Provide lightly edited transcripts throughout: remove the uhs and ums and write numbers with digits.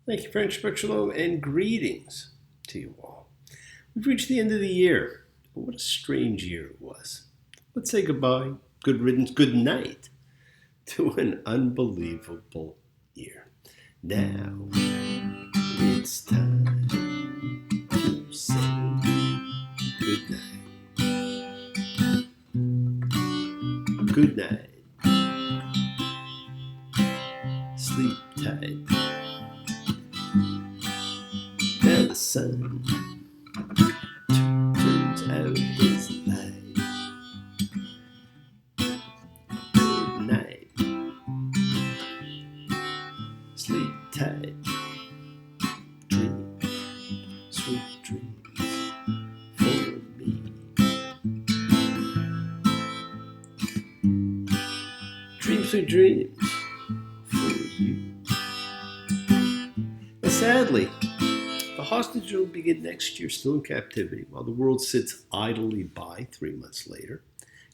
Thank you, French Shalom, and greetings to you all. We've reached the end of the year. What a strange year it was. Let's say goodbye, good riddance, good night to an unbelievable year. Now it's time to say good night. Good night. Sleep tight. Now the sun turns out his light. Good night. Sleep tight. Dream sweet dreams for me. Dream sweet dreams for you. Now, sadly, the hostage will begin next year, still in captivity, while the world sits idly by 3 months later,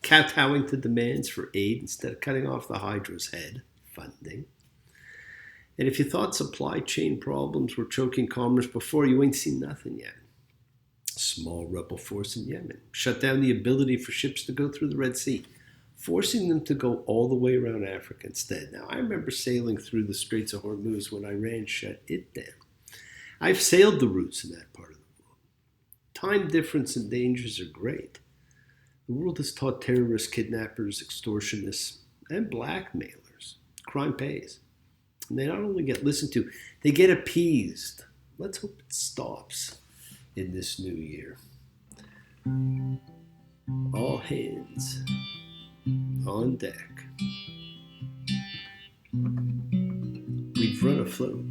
kowtowing to demands for aid instead of cutting off the Hydra's head, funding. And if you thought supply chain problems were choking commerce before, you ain't seen nothing yet. Small rebel force in Yemen shut down the ability for ships to go through the Red Sea, forcing them to go all the way around Africa instead. Now, I remember sailing through the Straits of Hormuz when Iran shut it down. I've sailed the routes in that part of the world. Time difference and dangers are great. The world has taught terrorists, kidnappers, extortionists, and blackmailers. Crime pays. And they not only get listened to, they get appeased. Let's hope it stops in this new year. All hands on deck. We've run afloat.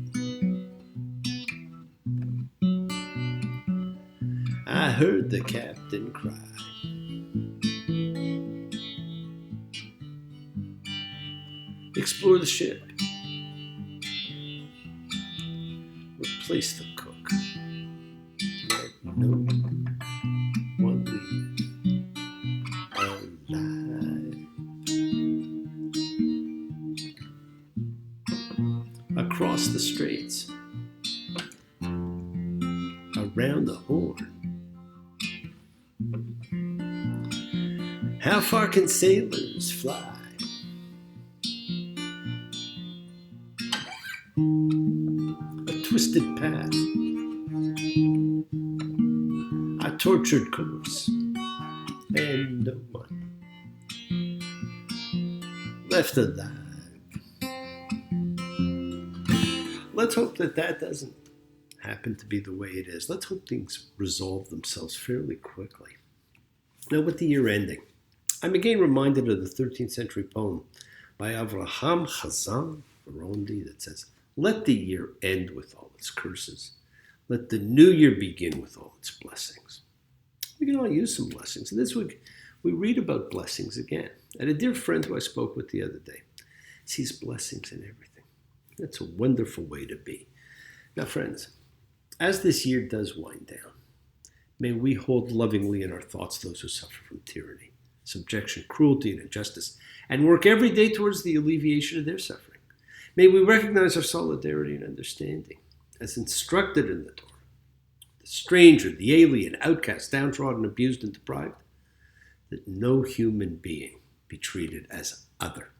I heard the captain cry. Explore the ship. Replace the cook. Let no one leave alive. Across the straits. Around the Horn. How far can sailors fly? A twisted path, a tortured course, and no one left alive. Let's hope that doesn't happen to be the way it is. Let's hope things resolve themselves fairly quickly. Now, with the year ending, I'm again reminded of the 13th century poem by Avraham Chazan Burundi that says, "Let the year end with all its curses. Let the new year begin with all its blessings." We can all use some blessings. And this week, we read about blessings again. And a dear friend who I spoke with the other day sees blessings in everything. That's a wonderful way to be. Now, friends, as this year does wind down, may we hold lovingly in our thoughts those who suffer from tyranny, subjection, cruelty, and injustice, and work every day towards the alleviation of their suffering. May we recognize our solidarity and understanding, as instructed in the Torah. The stranger, the alien, outcast, downtrodden, abused, and deprived, that no human being be treated as other.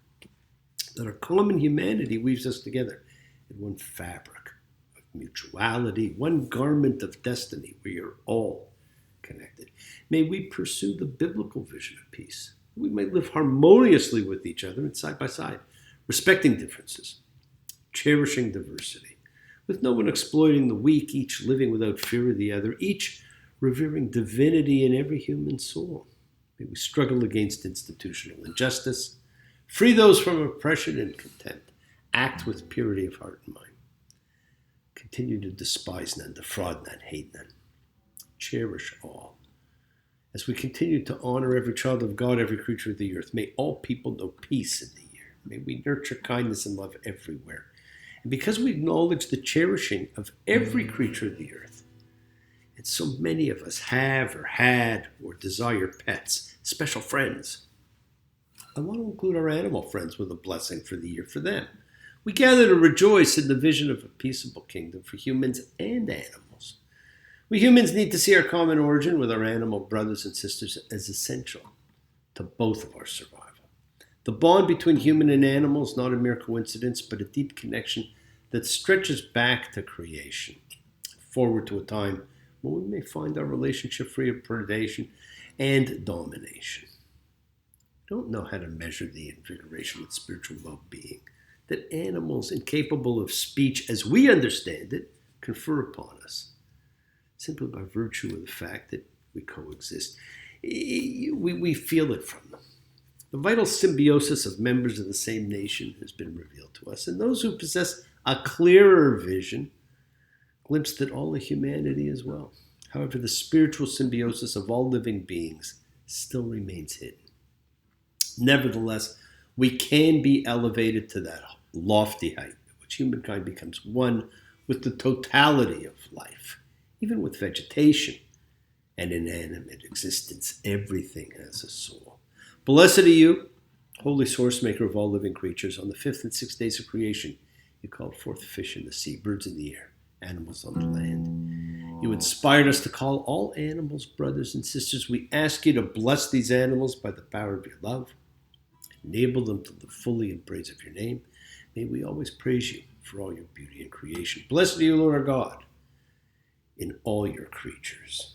That our common humanity weaves us together in one fabric of mutuality, one garment of destiny. We are all connected. May we pursue the biblical vision of peace. We may live harmoniously with each other and side by side, respecting differences, cherishing diversity, with no one exploiting the weak, each living without fear of the other, each revering divinity in every human soul. May we struggle against institutional injustice, free those from oppression and contempt, act with purity of heart and mind, continue to despise none, defraud none, hate none, cherish all. As we continue to honor every child of God, every creature of the earth, may all people know peace in the year. May we nurture kindness and love everywhere. And because we acknowledge the cherishing of every creature of the earth, and so many of us have or had or desire pets, special friends, I want to include our animal friends with a blessing for the year for them. We gather to rejoice in the vision of a peaceable kingdom for humans and animals. We humans need to see our common origin with our animal brothers and sisters as essential to both of our survival. The bond between human and animal is not a mere coincidence, but a deep connection that stretches back to creation, forward to a time when we may find our relationship free of predation and domination. We don't know how to measure the invigoration of spiritual well-being that animals incapable of speech as we understand it confer upon us, simply by virtue of the fact that we coexist. We feel it from them. The vital symbiosis of members of the same nation has been revealed to us, and those who possess a clearer vision glimpse that all of humanity as well. However, the spiritual symbiosis of all living beings still remains hidden. Nevertheless, we can be elevated to that lofty height at which humankind becomes one with the totality of life, even with vegetation and inanimate existence. Everything has a soul. Blessed are you, holy source maker of all living creatures. On the 5th and 6th days of creation, you called forth fish in the sea, birds in the air, animals on the land. You inspired us to call all animals brothers and sisters. We ask you to bless these animals by the power of your love. Enable them to live fully in praise of your name. May we always praise you for all your beauty and creation. Blessed are you, Lord our God, in all your creatures.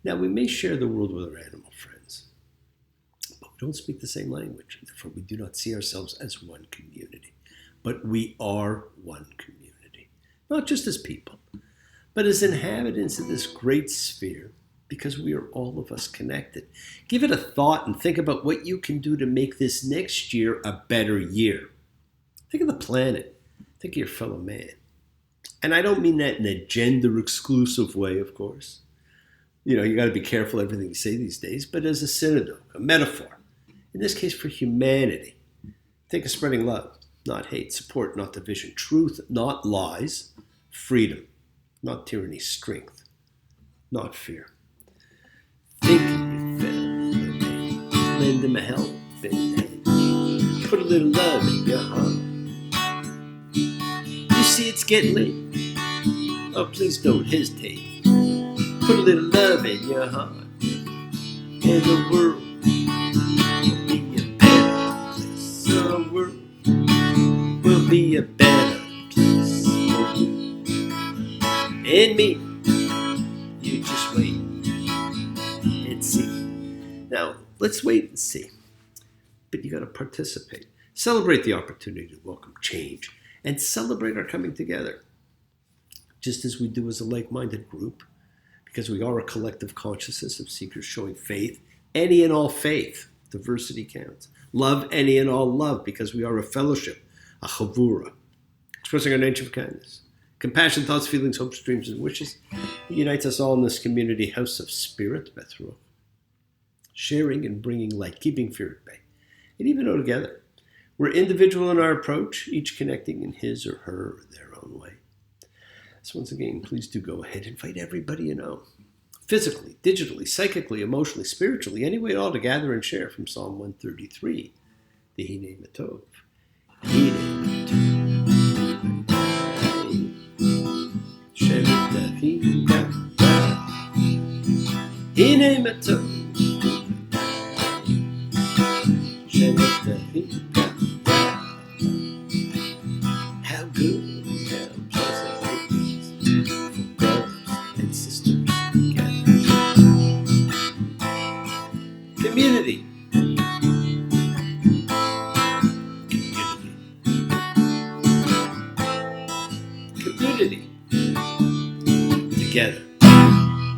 Now, we may share the world with our animal friends, but we don't speak the same language. Therefore, we do not see ourselves as one community. But we are one community, not just as people, but as inhabitants of this great sphere, because we are all of us connected. Give it a thought and think about what you can do to make this next year a better year. Think of the planet. Think of your fellow man. And I don't mean that in a gender-exclusive way, of course. You got to be careful everything you say these days, but as a synonym, a metaphor. In this case, for humanity. Think of spreading love, not hate, support, not division, truth, not lies, freedom, not tyranny, strength, not fear. Think of your fellow man. Lend him a helping hand. Put a little love in your heart. You see it's getting late. Oh, please don't hesitate. Put a little love in your heart. And the world will be a better place. The world will be a better place for you and me. You just wait and see. Now, let's wait and see. But you got to participate. Celebrate the opportunity to welcome change and celebrate our coming together, just as we do as a like-minded group, because we are a collective consciousness of seekers showing faith, any and all faith. Diversity counts. Love, any and all love, because we are a fellowship, a chavura, expressing our nature of kindness. Compassion, thoughts, feelings, hopes, dreams, and wishes. It unites us all in this community house of spirit, Bethruach, sharing and bringing light, keeping fear at bay, and even though together. We're individual in our approach, each connecting in his or her or their own way. So once again, please do go ahead and invite everybody you know. Physically, digitally, psychically, emotionally, spiritually, any way at all to gather and share from Psalm 133, the Hine Matov. Hine Matov. Hine Matov. How good and how pleasant it is for brothers and sisters together. Community. Community. Together.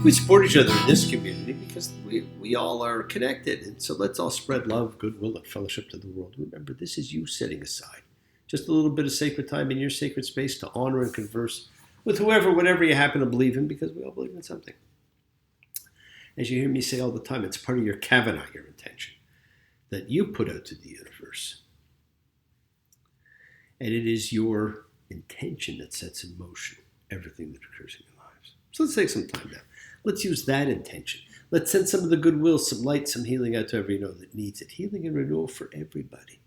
We support each other in this community because we all are connected. And so let's all spread love, goodwill, and fellowship to the world. Remember, this is you setting aside just a little bit of sacred time in your sacred space to honor and converse with whoever, whatever you happen to believe in, because we all believe in something. As you hear me say all the time, it's part of your Kavana, your intention, that you put out to the universe. And it is your intention that sets in motion everything that occurs in your lives. So let's take some time now. Let's use that intention. Let's send some of the goodwill, some light, some healing out to everyone that needs it. Healing and renewal for everybody.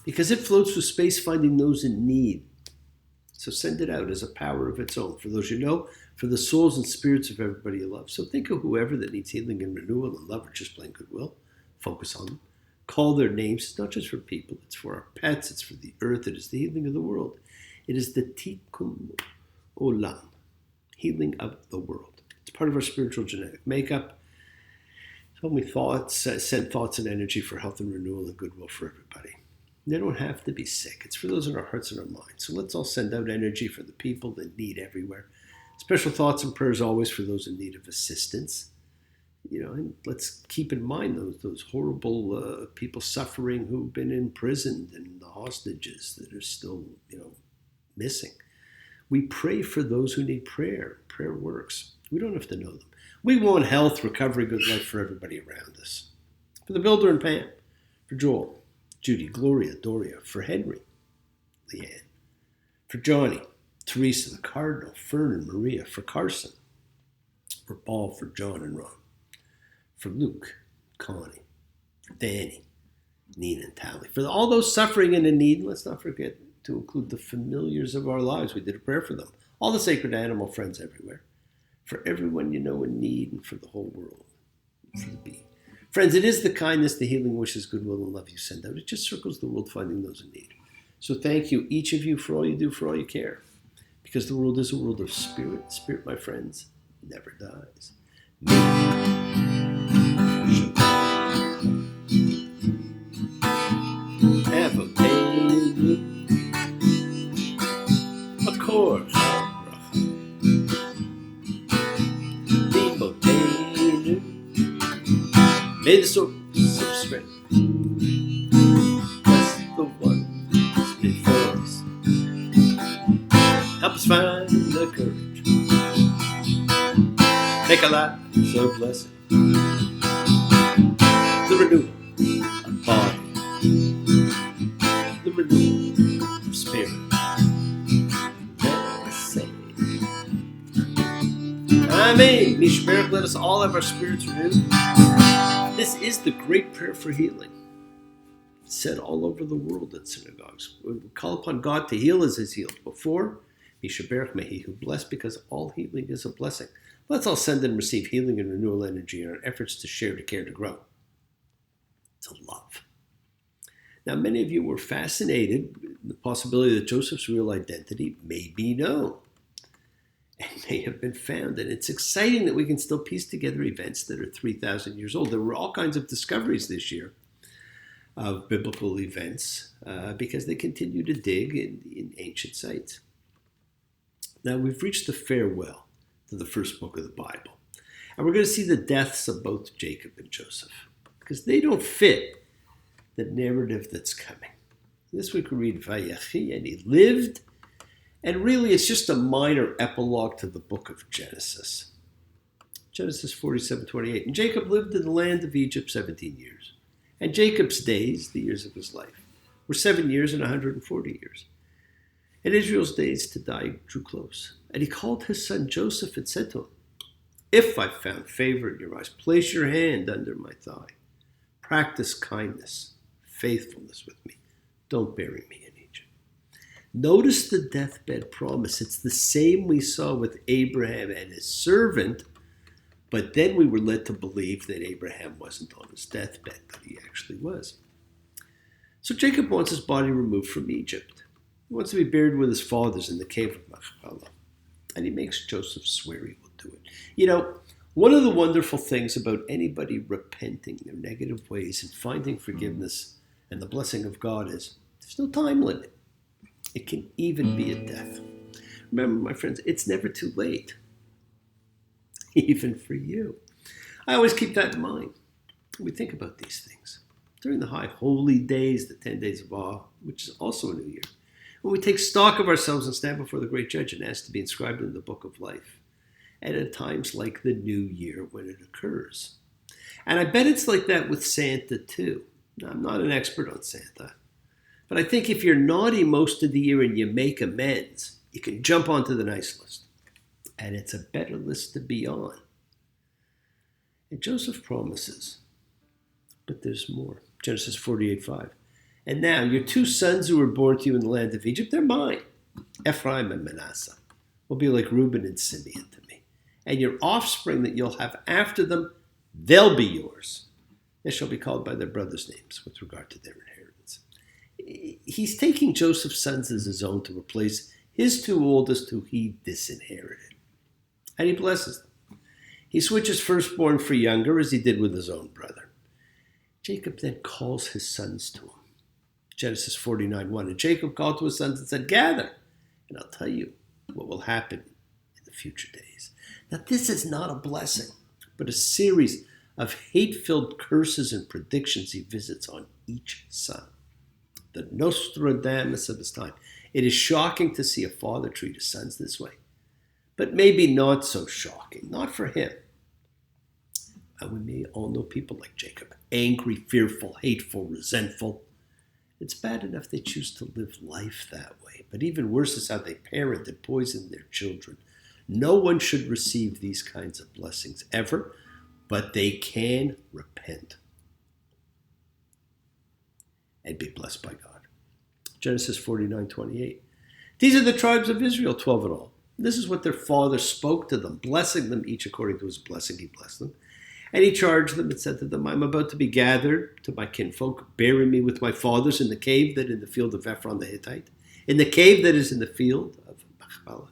because it floats through space finding those in need. So send it out as a power of its own for those you know, for the souls and spirits of everybody you love. So think of whoever that needs healing and renewal and love or just plain goodwill. Focus on them. Call their names. It's not just for people. It's for our pets. It's for the earth. It is the healing of the world. It is the tikkun olam, healing of the world. It's part of our spiritual genetic makeup. So we send thoughts and energy for health and renewal and goodwill for everybody. They don't have to be sick. It's for those in our hearts and our minds. So let's all send out energy for the people that need everywhere. Special thoughts and prayers always for those in need of assistance. And let's keep in mind those horrible people suffering who've been imprisoned and the hostages that are still, missing. We pray for those who need prayer. Prayer works. We don't have to know them. We want health, recovery, good life for everybody around us. For the builder and Pam, for Joel, Judy, Gloria, Doria, for Henry, Leanne, for Johnny, Teresa, the Cardinal, Fern and Maria, for Carson, for Paul, for John and Ron, for Luke, Connie, for Danny, Nina and Tally, for all those suffering and in need. Let's not forget to include the familiars of our lives. We did a prayer for them. All the sacred animal friends everywhere. For everyone you know in need and for the whole world. For the bee. Friends, it is the kindness, the healing wishes, goodwill, and love you send out. It just circles the world finding those in need. So thank you, each of you, for all you do, for all you care. Because the world is a world of spirit. Spirit, my friends, never dies. Have a pain. Of course. May the source of strength bless the one who's before us. Help us find the courage. Make our lives a blessing. The renewal of body. The renewal of spirit. Let us say, Amen. Mishmerach, let us all have our spirits renewed. This is the great prayer for healing. It's said all over the world in synagogues. We call upon God to heal as He's healed before. Mishaberach, may He who bless, because all healing is a blessing. Let's all send and receive healing and renewal energy in our efforts to share, to care, to grow, to love. Now, many of you were fascinated with the possibility that Joseph's real identity may be known and may have been found. And it's exciting that we can still piece together events that are 3,000 years old. There were all kinds of discoveries this year of biblical events because they continue to dig in ancient sites. Now, we've reached the farewell to the first book of the Bible. And we're going to see the deaths of both Jacob and Joseph because they don't fit the narrative that's coming. This week we read Vayechi, and he lived. And really, it's just a minor epilogue to the book of Genesis. Genesis 47:28. And Jacob lived in the land of Egypt 17 years. And Jacob's days, the years of his life, were 7 years and 140 years. And Israel's days to die drew close. And he called his son Joseph and said to him, if I found favor in your eyes, place your hand under my thigh. Practice kindness, faithfulness with me. Don't bury me. Notice the deathbed promise. It's the same we saw with Abraham and his servant, but then we were led to believe that Abraham wasn't on his deathbed, but he actually was. So Jacob wants his body removed from Egypt. He wants to be buried with his fathers in the cave of Machpelah, and he makes Joseph swear he will do it. One of the wonderful things about anybody repenting their negative ways and finding forgiveness and the blessing of God is there's no time limit. It can even be a death. Remember, my friends, it's never too late, even for you. I always keep that in mind when we think about these things. During the high holy days, the 10 days of awe, which is also a new year, when we take stock of ourselves and stand before the great judge and ask to be inscribed in the book of life, and at times like the new year when it occurs. And I bet it's like that with Santa too. Now, I'm not an expert on Santa, but I think if you're naughty most of the year and you make amends, you can jump onto the nice list. And it's a better list to be on. And Joseph promises, but there's more. Genesis 48:5. And now your 2 sons who were born to you in the land of Egypt, they're mine. Ephraim and Manasseh will be like Reuben and Simeon to me. And your offspring that you'll have after them, they'll be yours. They shall be called by their brothers' names with regard to their inheritance. He's taking Joseph's sons as his own to replace his 2 oldest who he disinherited. And he blesses them. He switches firstborn for younger as he did with his own brother. Jacob then calls his sons to him. Genesis 49:1. And Jacob called to his sons and said, gather, and I'll tell you what will happen in the future days. Now, this is not a blessing, but a series of hate-filled curses and predictions he visits on each son. The Nostradamus of his time. It is shocking to see a father treat his sons this way, but maybe not so shocking, not for him. And we may all know people like Jacob, angry, fearful, hateful, resentful. It's bad enough they choose to live life that way, but even worse is how they parent and poison their children. No one should receive these kinds of blessings ever, but they can repent and be blessed by God. Genesis 49:28. These are the tribes of Israel, 12 in all. This is what their father spoke to them, blessing them each according to his blessing. He blessed them. And he charged them and said to them, I'm about to be gathered to my kinfolk. Bury me with my fathers in the cave that in the field of Ephron the Hittite, in the cave that is in the field of Machpelah,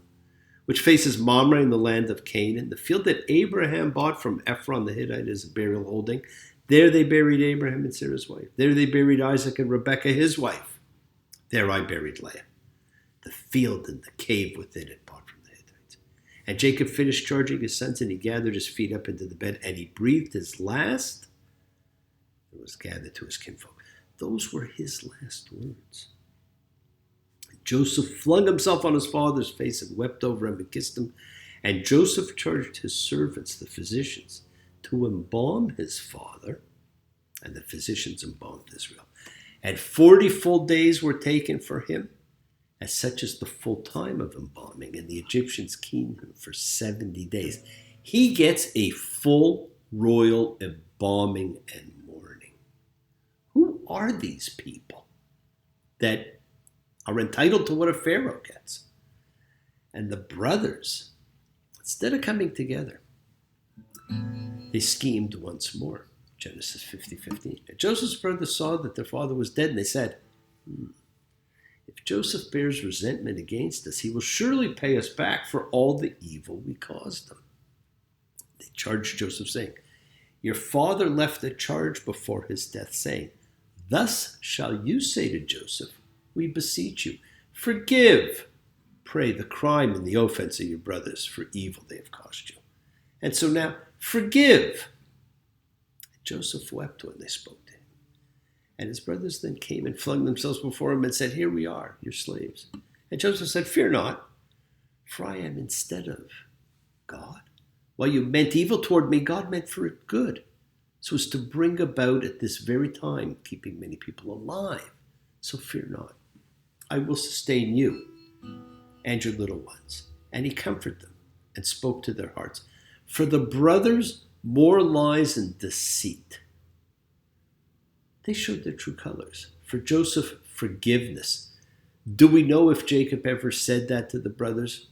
which faces Mamre in the land of Canaan, the field that Abraham bought from Ephron the Hittite as a burial holding. There they buried Abraham and Sarah's wife. There they buried Isaac and Rebekah, his wife. There I buried Leah. The field and the cave within it bought from the Hittites. And Jacob finished charging his sons, and he gathered his feet up into the bed, and he breathed his last and was gathered to his kinfolk. Those were his last words. Joseph flung himself on his father's face and wept over him and kissed him. And Joseph charged his servants, the physicians, to embalm his father, and the physicians embalmed Israel. And 40 full days were taken for him, as such as the full time of embalming, and the Egyptians keened him for 70 days. He gets a full royal embalming and mourning. Who are these people that are entitled to what a pharaoh gets? And the brothers, instead of coming together, they schemed once more. Genesis 50:15. And Joseph's brothers saw that their father was dead, and they said, if Joseph bears resentment against us, he will surely pay us back for all the evil we caused him. They charged Joseph, saying, your father left a charge before his death, saying, thus shall you say to Joseph, we beseech you, forgive, pray, the crime and the offense of your brothers for evil they have caused you. And so now, forgive. Joseph wept when they spoke to him. And his brothers then came and flung themselves before him and said, here we are, your slaves. And Joseph said, fear not, for I am instead of God. While you meant evil toward me, God meant for it good, so as to bring about at this very time keeping many people alive. So fear not. I will sustain you and your little ones. And he comforted them and spoke to their hearts. For the brothers, more lies and deceit. They showed their true colors. For Joseph, forgiveness. Do we know if Jacob ever said that to the brothers?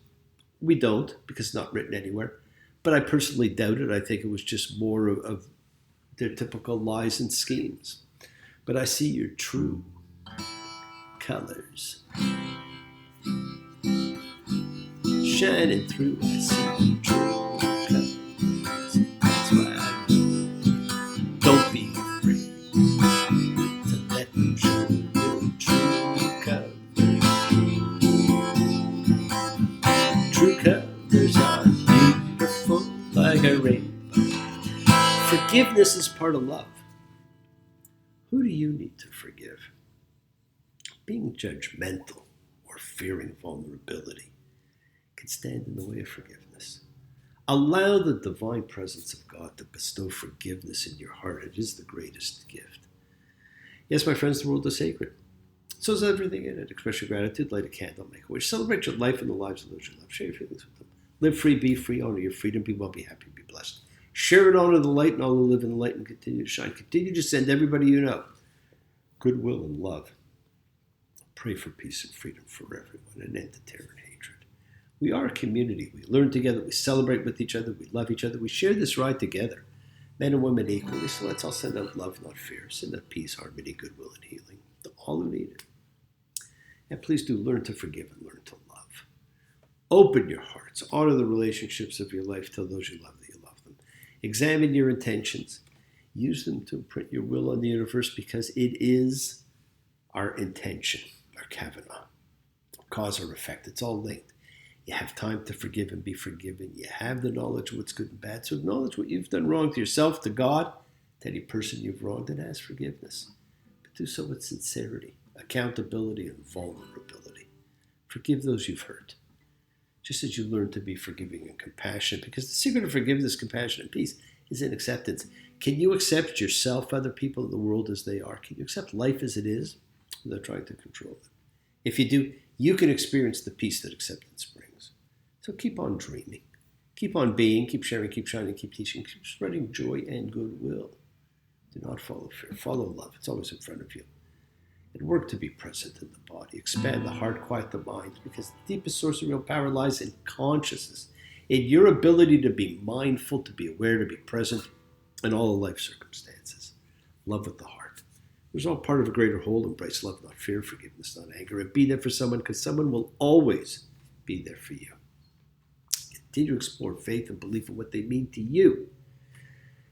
We don't, because it's not written anywhere. But I personally doubt it. I think it was just more of their typical lies and schemes. But I see your true colors shining through. I see your true colors. That's why I don't be afraid to let them show your true colors. True colors are beautiful like a rainbow. Forgiveness is part of love. Who do you need to forgive? Being judgmental or fearing vulnerability can stand in the way of forgiveness. Allow the divine presence of God to bestow forgiveness in your heart. It is the greatest gift. Yes, my friends, the world is sacred. So is everything in it. Express your gratitude, light a candle, make a wish. Celebrate your life and the lives of those you love. Share your feelings with them. Live free, be free, honor your freedom, be well, be happy, be blessed. Share and honor the light, and all who live in the light and continue to shine. Continue to send everybody you know goodwill and love. Pray for peace and freedom for everyone, an end to terror and hatred. We are a community. We learn together. We celebrate with each other. We love each other. We share this ride together, men and women equally. So let's all send out love, not fear. Send out peace, harmony, goodwill, and healing to all who need it. And please do learn to forgive and learn to love. Open your hearts. Honor the relationships of your life. Tell those you love that you love them. Examine your intentions. Use them to imprint your will on the universe, because it is our intention, our Kavanaugh. Cause or effect. It's all linked. You have time to forgive and be forgiven. You have the knowledge of what's good and bad. So acknowledge what you've done wrong to yourself, to God, to any person you've wronged, and ask forgiveness. But do so with sincerity, accountability, and vulnerability. Forgive those you've hurt, just as you learn to be forgiving and compassionate, because the secret of forgiveness, compassion, and peace is in acceptance. Can you accept yourself, other people, in the world as they are? Can you accept life as it is without trying to control it? If you do, you can experience the peace that acceptance brings. So keep on dreaming. Keep on being, keep sharing, keep shining, keep teaching, keep spreading joy and goodwill. Do not follow fear. Follow love. It's always in front of you. And work to be present in the body. Expand the heart, quiet the mind, because the deepest source of real power lies in consciousness, in your ability to be mindful, to be aware, to be present in all the life circumstances. Love with the heart. It was all part of a greater whole. Embrace love, not fear, forgiveness, not anger, and be there for someone, because someone will always be there for you. Continue to explore faith and belief in what they mean to you.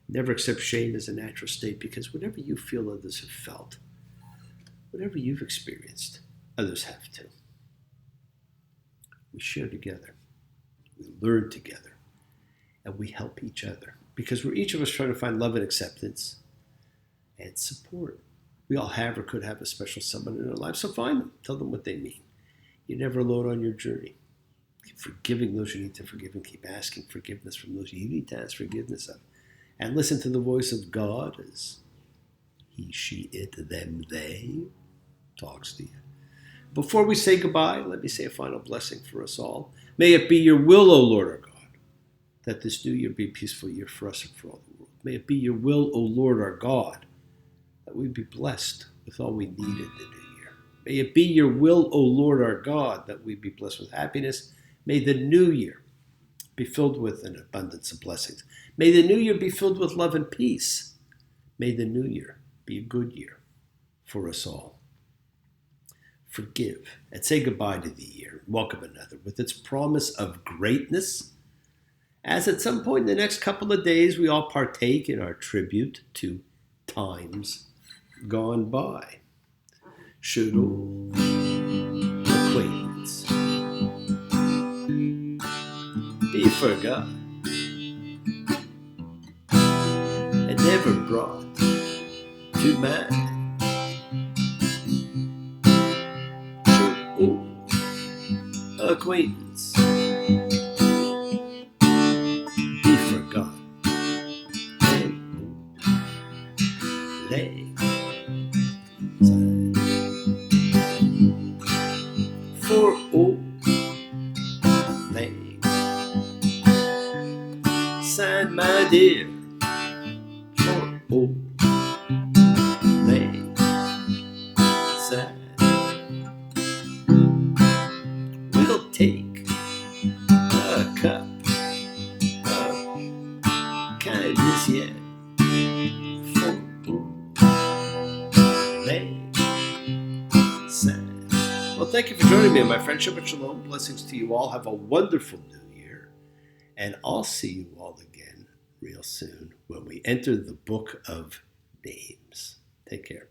Never accept shame as a natural state, because whatever you feel others have felt, whatever you've experienced, others have too. We share together. We learn together. And we help each other, because we're each of us trying to find love and acceptance and support. We all have or could have a special someone in our lives, so find them. Tell them what they mean. You're never alone on your journey. Keep forgiving those you need to forgive, and keep asking forgiveness from those you need to ask forgiveness of. And listen to the voice of God as he, she, it, them, they talks to you. Before we say goodbye, let me say a final blessing for us all. May it be your will, O Lord our God, that this new year be a peaceful year for us and for all the world. May it be your will, O Lord our God, that we be blessed with all we need in the new year. May it be your will, O Lord our God, that we be blessed with happiness. May the new year be filled with an abundance of blessings. May the new year be filled with love and peace. May the new year be a good year for us all. Forgive and say goodbye to the year. Welcome another with its promise of greatness, as at some point in the next couple of days we all partake in our tribute to times gone by. Should old acquaintance be forgot and never brought to mind? Should old acquaintance be forgot and lay aside for old lang syne, my dear, for old lang syne. We'll take a cup of kindness yet for old lang syne. Well, thank you for joining me on my friend. Shabbat Shalom. Blessings to you all. Have a wonderful new year. And I'll see you all again real soon when we enter the book of names. Take care.